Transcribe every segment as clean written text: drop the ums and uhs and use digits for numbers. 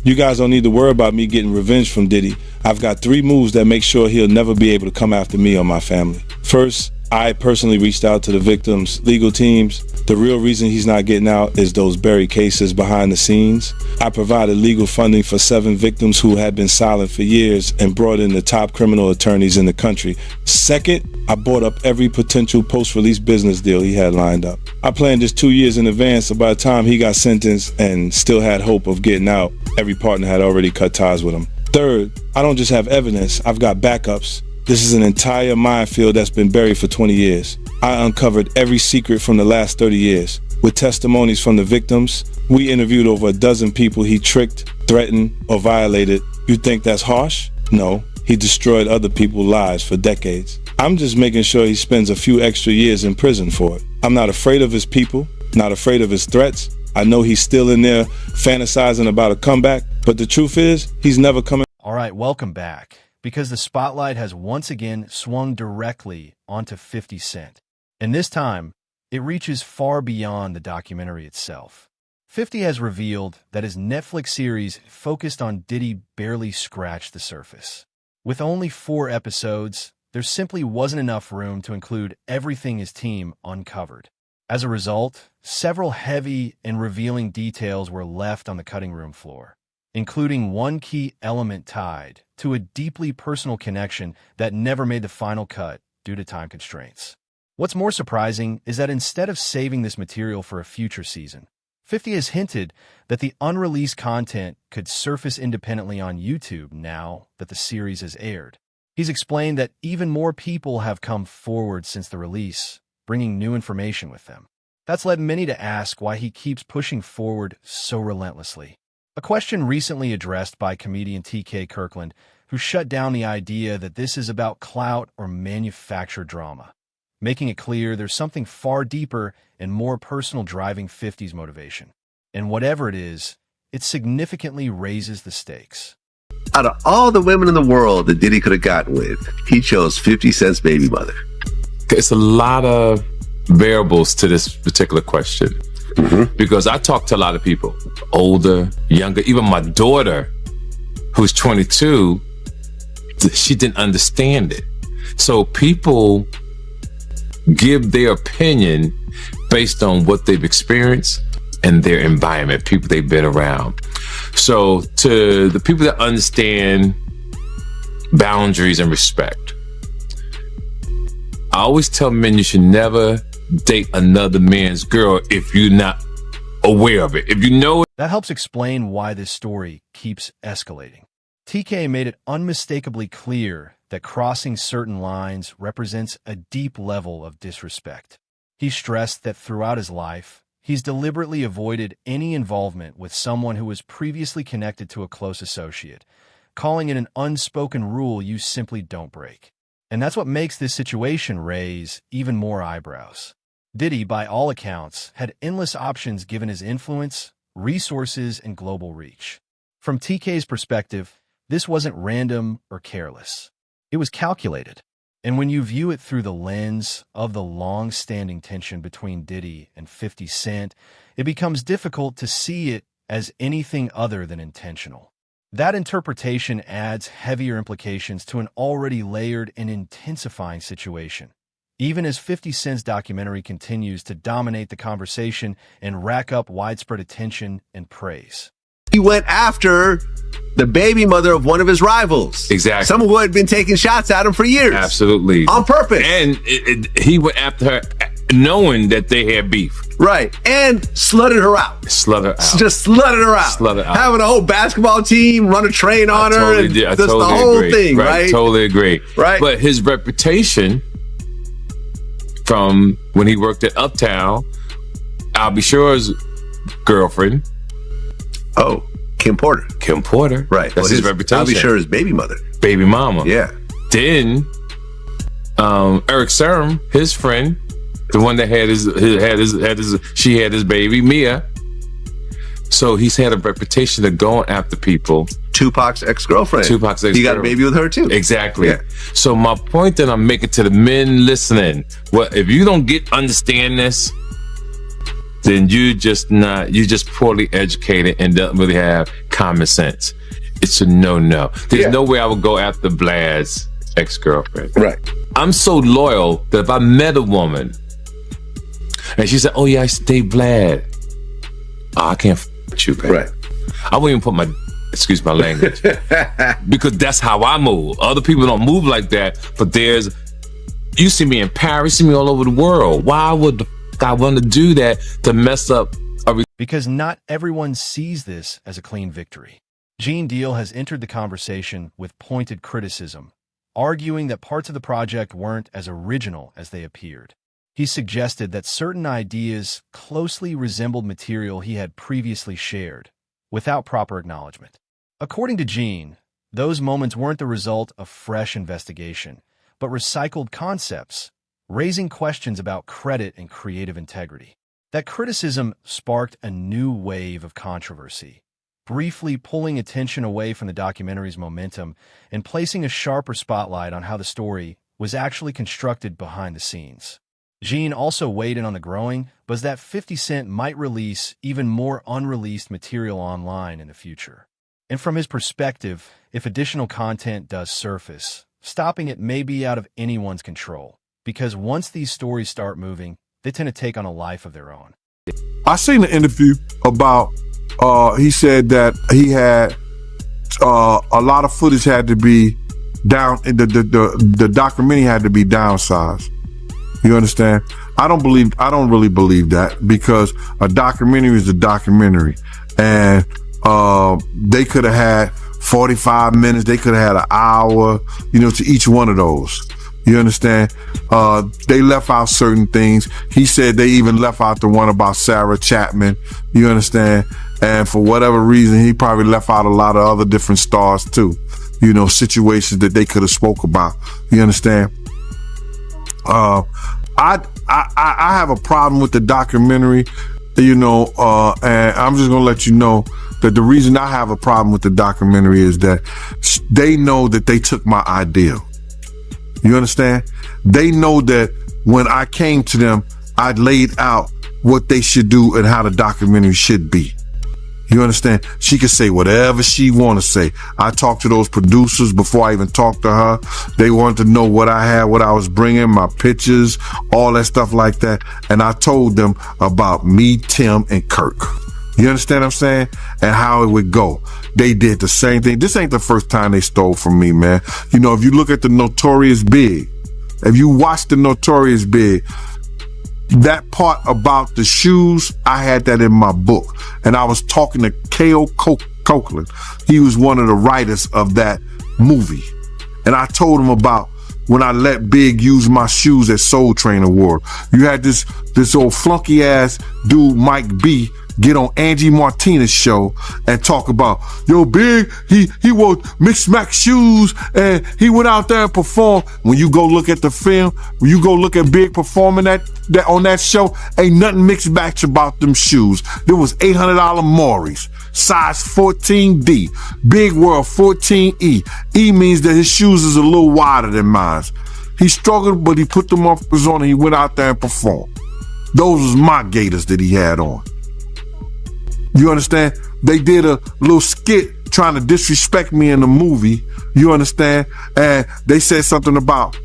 You guys don't need to worry about me getting revenge from Diddy. I've got 3 moves that make sure he'll never be able to come after me or my family. First, I personally reached out to the victims' legal teams. The real reason he's not getting out is those buried cases behind the scenes. I provided legal funding for 7 victims who had been silent for years and brought in the top criminal attorneys in the country. Second, I bought up every potential post-release business deal he had lined up. I planned this 2 years in advance, so by the time he got sentenced and still had hope of getting out, every partner had already cut ties with him. Third, I don't just have evidence, I've got backups. This is an entire minefield that's been buried for 20 years. I uncovered every secret from the last 30 years. With testimonies from the victims, we interviewed over a dozen people he tricked, threatened, or violated. You think that's harsh? No, he destroyed other people's lives for decades. I'm just making sure he spends a few extra years in prison for it. I'm not afraid of his people, not afraid of his threats. I know he's still in there fantasizing about a comeback, but the truth is, he's never coming. All right, welcome back. Because the spotlight has once again swung directly onto 50 Cent. And this time, it reaches far beyond the documentary itself. 50 has revealed that his Netflix series focused on Diddy barely scratched the surface. With only 4 episodes, there simply wasn't enough room to include everything his team uncovered. As a result, several heavy and revealing details were left on the cutting room floor, including one key element tied to a deeply personal connection that never made the final cut due to time constraints. What's more surprising is that instead of saving this material for a future season, 50 has hinted that the unreleased content could surface independently on YouTube now that the series has aired. He's explained that even more people have come forward since the release, bringing new information with them. That's led many to ask why he keeps pushing forward so relentlessly. A question recently addressed by comedian TK Kirkland, who shut down the idea that this is about clout or manufactured drama, making it clear there's something far deeper and more personal driving 50's motivation. And whatever it is, it significantly raises the stakes. Out of all the women in the world that Diddy could have gotten with, he chose 50 Cent's baby mother. It's a lot of variables to this particular question. Because I talk to a lot of people, older, younger, even my daughter, who's 22, she didn't understand it. So people give their opinion based on what they've experienced and their environment, people they've been around. So to the people that understand boundaries and respect, I always tell men you should never date another man's girl if you're not aware of it. If you know it. That helps explain why this story keeps escalating. TK made it unmistakably clear that crossing certain lines represents a deep level of disrespect. He stressed that throughout his life, he's deliberately avoided any involvement with someone who was previously connected to a close associate, calling it an unspoken rule you simply don't break. And that's what makes this situation raise even more eyebrows. Diddy, by all accounts, had endless options given his influence, resources, and global reach. From TK's perspective, this wasn't random or careless. It was calculated. And when you view it through the lens of the long-standing tension between Diddy and 50 Cent, it becomes difficult to see it as anything other than intentional. That interpretation adds heavier implications to an already layered and intensifying situation, even as 50 Cent's documentary continues to dominate the conversation and rack up widespread attention and praise. He went after the baby mother of one of his rivals. Exactly. Someone who had been taking shots at him for years. Absolutely. On purpose. And he went after her knowing that they had beef. Right. And slutted her out. Just slutted her out. Having a whole basketball team run a train on her. Totally and did. I just totally the whole agree. thing, right? Totally agree. Right. But his reputation from when he worked at Uptown, I'll be sure's girlfriend. Oh, Kim Porter. Kim Porter. Right. That's his reputation. I'll be sure his baby mother. Baby mama. Yeah. Then Eric Serm, his friend, the one that she had his baby, Mia. So he's had a reputation of going after people. Tupac's ex-girlfriend. He got a baby with her too. Exactly. Yeah. So my point that I'm making to the men listening, well, if you don't understand this, then you're just poorly educated and don't really have common sense. It's a no. There's no way I would go after Vlad's ex-girlfriend. Right. I'm so loyal that if I met a woman and she said, "Oh yeah, I used to date Vlad," I can't f with you, man. Right. I won't even put my, excuse my language, because that's how I move. Other people don't move like that, but you see me in Paris, you see me all over the world. Why would the f I want to do that to mess up Because not everyone sees this as a clean victory. Gene Deal has entered the conversation with pointed criticism, arguing that parts of the project weren't as original as they appeared. He suggested that certain ideas closely resembled material he had previously shared, without proper acknowledgement. According to Gene, those moments weren't the result of fresh investigation, but recycled concepts, raising questions about credit and creative integrity. That criticism sparked a new wave of controversy, briefly pulling attention away from the documentary's momentum and placing a sharper spotlight on how the story was actually constructed behind the scenes. Gene also weighed in on the growing buzz that 50 Cent might release even more unreleased material online in the future. And from his perspective, if additional content does surface, stopping it may be out of anyone's control, because once these stories start moving, they tend to take on a life of their own. I seen an interview about, he said that he had a lot of footage had to be down, the documentary had to be downsized. You understand? I don't really believe that, because a documentary is a documentary, and they could have had 45 minutes, they could have had an hour, to each one of those. You understand? They left out certain things. He said they even left out the one about Sarah Chapman. You understand? And for whatever reason, he probably left out a lot of other different stars too. Situations that they could have spoke about. You understand? I have a problem with the documentary, and I'm just gonna let you know that the reason I have a problem with the documentary is that they know that they took my idea. You understand? They know that when I came to them, I laid out what they should do and how the documentary should be. You understand? She could say whatever she want to say. I talked to those producers before I even talked to her. They wanted to know what I had, what I was bringing, my pictures, all that stuff like that. And I told them about me, Tim, and Kirk. You understand what I'm saying? And how it would go. They did the same thing. This ain't the first time they stole from me, man. If you look at the Notorious Big, if you watch the Notorious Big, that part about the shoes, I had that in my book. And I was talking to K.O. Copeland. He was one of the writers of that movie. And I told him about when I let Big use my shoes at Soul Train Award. You had this old flunky ass dude, Mike B, get on Angie Martinez's show and talk about, Big, he wore mixed max shoes and he went out there and performed. When you go look at the film, when you go look at Big performing that on that show, ain't nothing mixed match about them shoes. There was $800 Maury's, size 14D. Big wore 14E. E means that his shoes is a little wider than mine. He struggled, but he put them up his on and he went out there and performed. Those was my Gators that he had on. You understand? They did a little skit trying to disrespect me in the movie. You understand? And they said something about,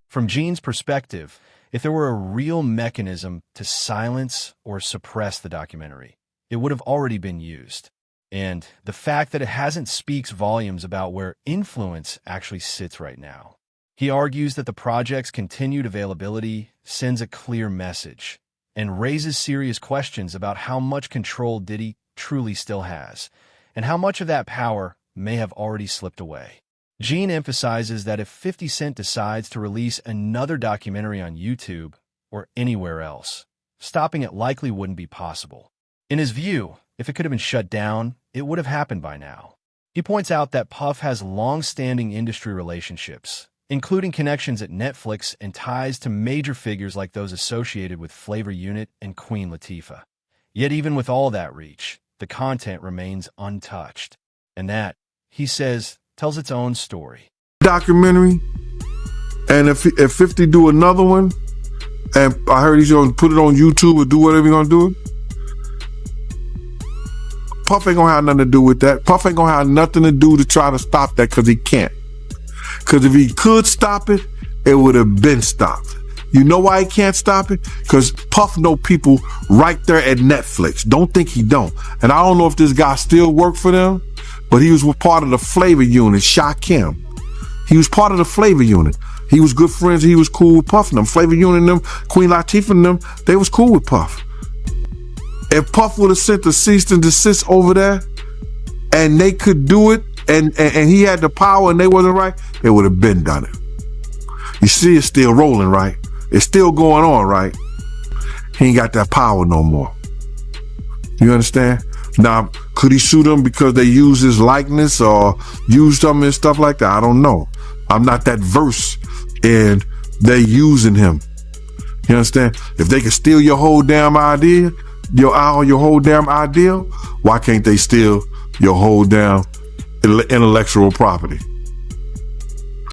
From Gene's perspective, if there were a real mechanism to silence or suppress the documentary, it would have already been used. And the fact that it hasn't speaks volumes about where influence actually sits right now. He argues that the project's continued availability sends a clear message and raises serious questions about how much control Diddy truly still has, and how much of that power may have already slipped away. Gene emphasizes that if 50 Cent decides to release another documentary on YouTube or anywhere else, stopping it likely wouldn't be possible. In his view, if it could have been shut down, it would have happened by now. He points out that Puff has long-standing industry relationships, including connections at Netflix and ties to major figures like those associated with Flavor Unit and Queen Latifah. Yet even with all that reach, the content remains untouched. And that, he says, tells its own story. Documentary, and if 50 do another one, And I heard he's gonna put it on YouTube or do whatever he's gonna do. Puff ain't gonna have nothing to do with that. Puff ain't gonna have nothing to do to try to stop that because he can't. Because if he could stop it, it would have been stopped. You know why he can't stop it? Because Puff know people right there at Netflix. Don't think he don't. And I don't know if this guy still worked for them, but he was part of the flavor unit, Shakim. He was part of the flavor unit. He was good friends. He was cool with Puff and them. Flavor unit and them, Queen Latifah and them, they was cool with Puff. If Puff would have sent the cease and desist over there and they could do it and he had the power and they wasn't right, they would have been done it. You see, it's still rolling, right? It's still going on, right? He ain't got that power no more. You understand? Now, could he sue them because they use his likeness or use something and stuff like that? I don't know. I'm not that versed in they using him. You understand? If they can steal your whole damn idea, your whole damn ideal, why can't they steal your whole damn intellectual property?